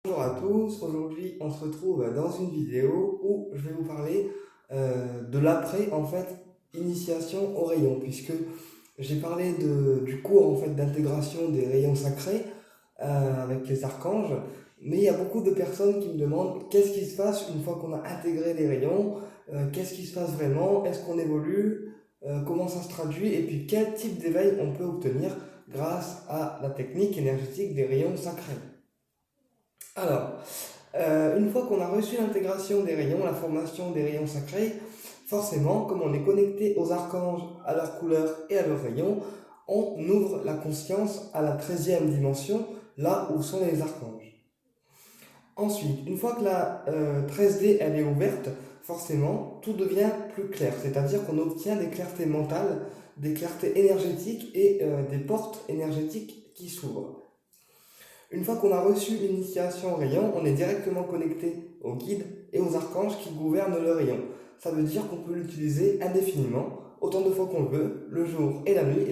Bonjour à tous, aujourd'hui on se retrouve dans une vidéo où je vais vous parler de l'après initiation au rayon, puisque j'ai parlé du cours d'intégration des rayons sacrés avec les archanges, mais il y a beaucoup de personnes qui me demandent qu'est-ce qui se passe une fois qu'on a intégré les rayons, qu'est-ce qui se passe vraiment, est-ce qu'on évolue, comment ça se traduit et puis quel type d'éveil on peut obtenir grâce à la technique énergétique des rayons sacrés. Alors, une fois qu'on a reçu l'intégration des rayons, la formation des rayons sacrés, forcément, comme on est connecté aux archanges, à leurs couleurs et à leurs rayons, on ouvre la conscience à la 13e dimension, là où sont les archanges. Ensuite, une fois que la 13D elle est ouverte, forcément, tout devient plus clair, c'est-à-dire qu'on obtient des clartés mentales, des clartés énergétiques et des portes énergétiques qui s'ouvrent. Une fois qu'on a reçu l'initiation au rayon, on est directement connecté aux guides et aux archanges qui gouvernent le rayon. Ça veut dire qu'on peut l'utiliser indéfiniment, autant de fois qu'on le veut, le jour et la nuit,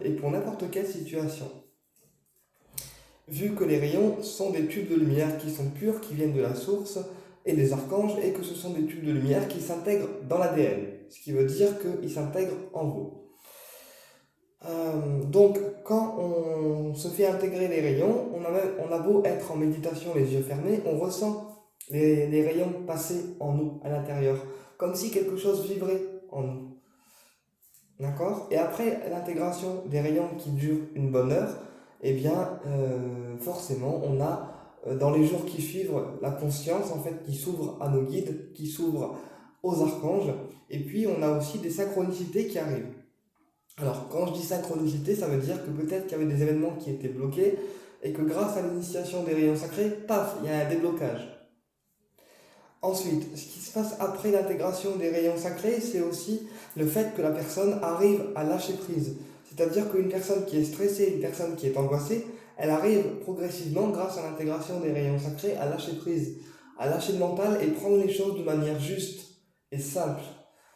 et pour n'importe quelle situation. Vu que les rayons sont des tubes de lumière qui sont purs, qui viennent de la source et des archanges, et que ce sont des tubes de lumière qui s'intègrent dans l'ADN, ce qui veut dire qu'ils s'intègrent en vous. Donc, quand on se fait intégrer les rayons, on a beau être en méditation, les yeux fermés, on ressent les rayons passer en nous, à l'intérieur, comme si quelque chose vibrait en nous. D'accord? Et après l'intégration des rayons qui durent une bonne heure, eh bien, forcément, on a, dans les jours qui suivent, la conscience, qui s'ouvre à nos guides, qui s'ouvre aux archanges, et puis on a aussi des synchronicités qui arrivent. Alors, quand je dis synchronicité, ça veut dire que peut-être qu'il y avait des événements qui étaient bloqués et que grâce à l'initiation des rayons sacrés, paf, il y a un déblocage. Ensuite, ce qui se passe après l'intégration des rayons sacrés, c'est aussi le fait que la personne arrive à lâcher prise. C'est-à-dire qu'une personne qui est stressée, une personne qui est angoissée, elle arrive progressivement, grâce à l'intégration des rayons sacrés, à lâcher prise, à lâcher le mental et prendre les choses de manière juste et simple,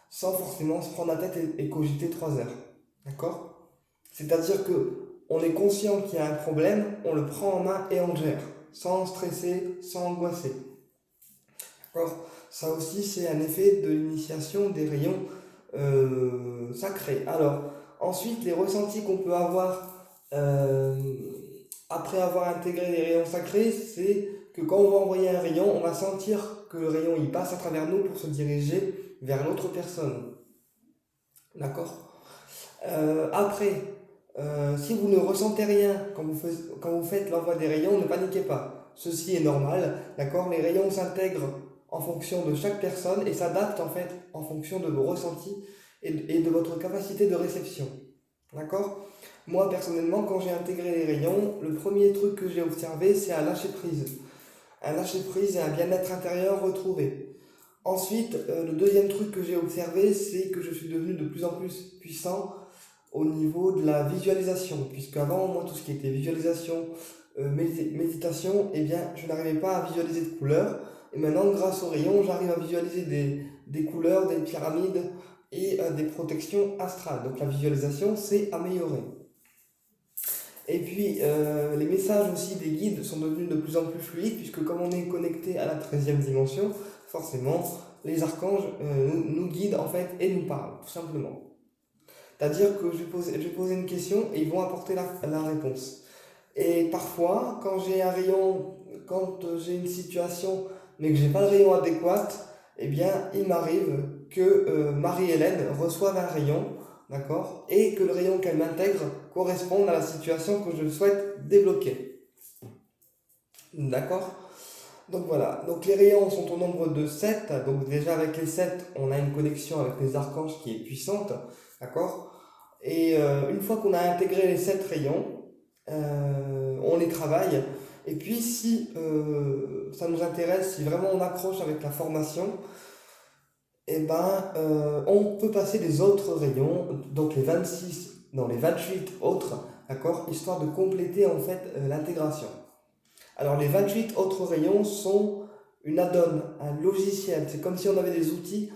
sans forcément se prendre la tête et cogiter 3 heures. D'accord? C'est-à-dire que on est conscient qu'il y a un problème, on le prend en main et on le gère, sans stresser, sans angoisser. D'accord? Ça aussi, c'est un effet de l'initiation des rayons sacrés. Alors, ensuite, les ressentis qu'on peut avoir après avoir intégré les rayons sacrés, c'est que quand on va envoyer un rayon, on va sentir que le rayon il passe à travers nous pour se diriger vers l'autre personne. D'accord? Après, si vous ne ressentez rien quand vous faites l'envoi des rayons, ne paniquez pas. Ceci est normal, d'accord? Les rayons s'intègrent en fonction de chaque personne et s'adaptent en fonction de vos ressentis et de votre capacité de réception. D'accord? Moi, personnellement, quand j'ai intégré les rayons, le premier truc que j'ai observé, c'est un lâcher prise. Un lâcher prise et un bien-être intérieur retrouvé. Ensuite, le deuxième truc que j'ai observé, c'est que je suis devenu de plus en plus puissant au niveau de la visualisation, puisque avant, moi, tout ce qui était visualisation, méditation, eh bien, je n'arrivais pas à visualiser de couleurs. Et maintenant, grâce aux rayons, j'arrive à visualiser des couleurs, des pyramides et des protections astrales. Donc la visualisation s'est améliorée. Et puis, les messages aussi des guides sont devenus de plus en plus fluides, puisque comme on est connecté à la 13e dimension, forcément, les archanges nous guident et nous parlent, tout simplement. C'est-à-dire que je vais poser une question et ils vont apporter la réponse. Et parfois, quand j'ai une situation, mais que j'ai pas le rayon adéquat, eh bien, il m'arrive que Marie-Hélène reçoive un rayon, d'accord, et que le rayon qu'elle m'intègre corresponde à la situation que je souhaite débloquer. D'accord? Donc voilà, donc les rayons sont au nombre de 7. Donc déjà avec les 7, on a une connexion avec les archanges qui est puissante, d'accord? Et une fois qu'on a intégré les 7 rayons, on les travaille. Et puis si ça nous intéresse, si vraiment on accroche avec la formation, eh ben, on peut passer les autres rayons, donc les 26, non les 28 autres, d'accord, histoire de compléter l'intégration. Alors les 28 autres rayons sont une add-on, un logiciel. C'est comme si on avait des outils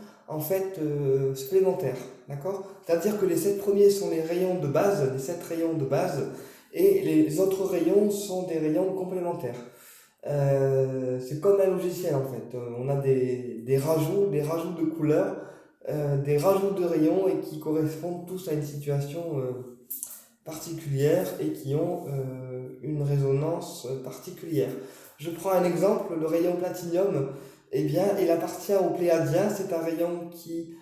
supplémentaires. D'accord? C'est-à-dire que les 7 premiers sont les rayons de base, les 7 rayons de base, et les autres rayons sont des rayons complémentaires. c'est comme un logiciel en fait. On a des rajouts de couleurs, des rajouts de rayons et qui correspondent tous à une situation particulière et qui ont une résonance particulière. Je prends un exemple, le rayon platinium, eh bien, il appartient aux pléiadiens. C'est un rayon qui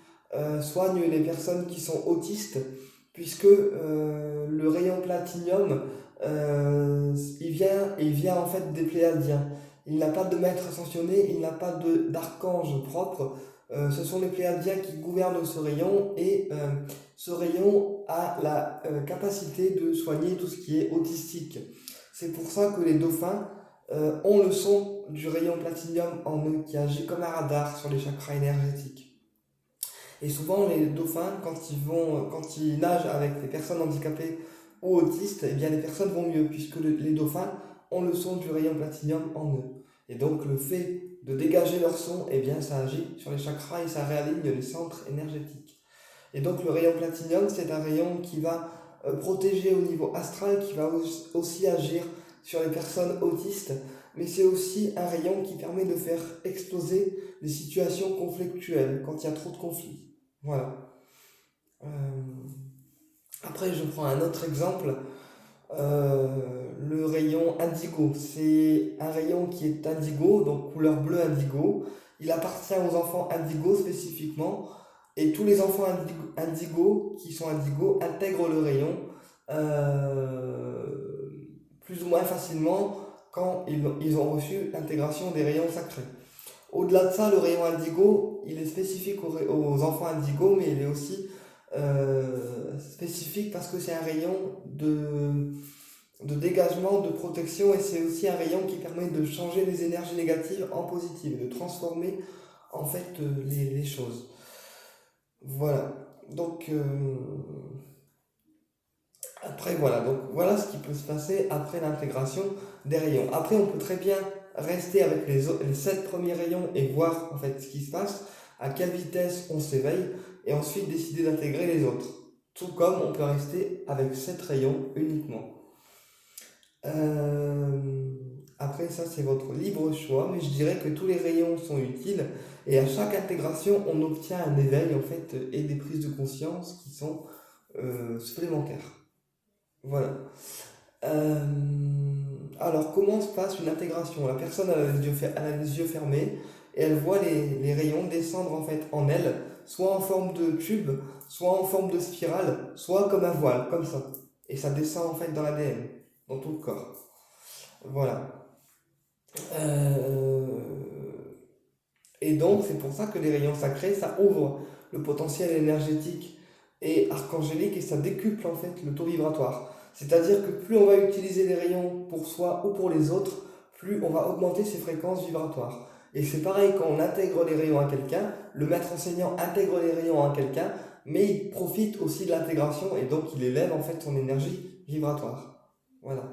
soigne les personnes qui sont autistes, puisque le rayon platinium, il vient en fait des pléiadiens. Il n'a pas de maître ascensionné, il n'a pas d'archange propre. Ce sont les pléiadiens qui gouvernent ce rayon et ce rayon a la capacité de soigner tout ce qui est autistique. C'est pour ça que les dauphins ont le son du rayon platinium en eux qui agit comme un radar sur les chakras énergétiques. Et souvent, les dauphins, quand ils nagent avec des personnes handicapées ou autistes, eh bien, les personnes vont mieux, puisque les dauphins ont le son du rayon platinium en eux. Et donc, le fait de dégager leur son, eh bien, ça agit sur les chakras et ça réaligne les centres énergétiques. Et donc, le rayon platinium, c'est un rayon qui va protéger au niveau astral, qui va aussi agir sur les personnes autistes, mais c'est aussi un rayon qui permet de faire exploser les situations conflictuelles, quand il y a trop de conflits. Voilà. Après, je prends un autre exemple. Le rayon indigo. C'est un rayon qui est indigo, donc couleur bleu indigo. Il appartient aux enfants indigo spécifiquement. Et tous les enfants indigo qui sont indigos intègrent le rayon plus ou moins facilement quand ils ont reçu l'intégration des rayons sacrés. Au-delà de ça, le rayon indigo, il est spécifique aux enfants indigos, mais il est aussi spécifique parce que c'est un rayon de dégagement, de protection, et c'est aussi un rayon qui permet de changer les énergies négatives en positives, de transformer en fait les choses. Voilà. Donc, après, voilà. Donc, voilà ce qui peut se passer après l'intégration des rayons. Après, on peut très bien rester avec les 7 premiers rayons et voir en fait ce qui se passe, à quelle vitesse on s'éveille, et ensuite décider d'intégrer les autres. Tout comme on peut rester avec 7 rayons uniquement. Après, ça, c'est votre libre choix, mais je dirais que tous les rayons sont utiles, et à chaque intégration, on obtient un éveil, en fait, et des prises de conscience qui sont supplémentaires. Voilà. Alors, comment se passe une intégration? La personne elle a les yeux fermés, et elle voit les rayons descendre, en fait, en elle, soit en forme de tube, soit en forme de spirale, soit comme un voile, comme ça. Et ça descend, en fait, dans l'ADN, dans tout le corps. Voilà. Et donc, c'est pour ça que les rayons sacrés, ça ouvre le potentiel énergétique et archangélique, et ça décuple en fait le taux vibratoire. C'est-à-dire que plus on va utiliser les rayons pour soi ou pour les autres, plus on va augmenter ses fréquences vibratoires. Et c'est pareil quand on intègre les rayons à quelqu'un, le maître enseignant intègre les rayons à quelqu'un, mais il profite aussi de l'intégration et donc il élève en fait son énergie vibratoire. Voilà.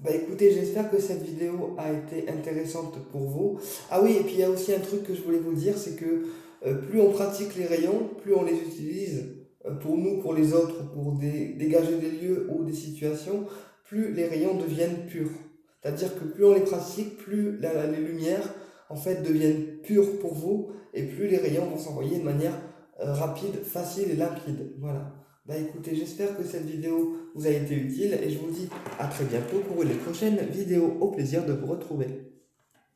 Bah écoutez, j'espère que cette vidéo a été intéressante pour vous. Ah oui, et puis il y a aussi un truc que je voulais vous dire, c'est que plus on pratique les rayons, plus on les utilise pour nous, pour les autres, pour dégager des lieux ou des situations, plus les rayons deviennent purs. C'est-à-dire que plus on les pratique, plus les lumières en fait deviennent pures pour vous, et plus les rayons vont s'envoyer de manière rapide, facile et limpide. Voilà. Bah écoutez, j'espère que cette vidéo vous a été utile et je vous dis à très bientôt pour une prochaine vidéo. Au plaisir de vous retrouver.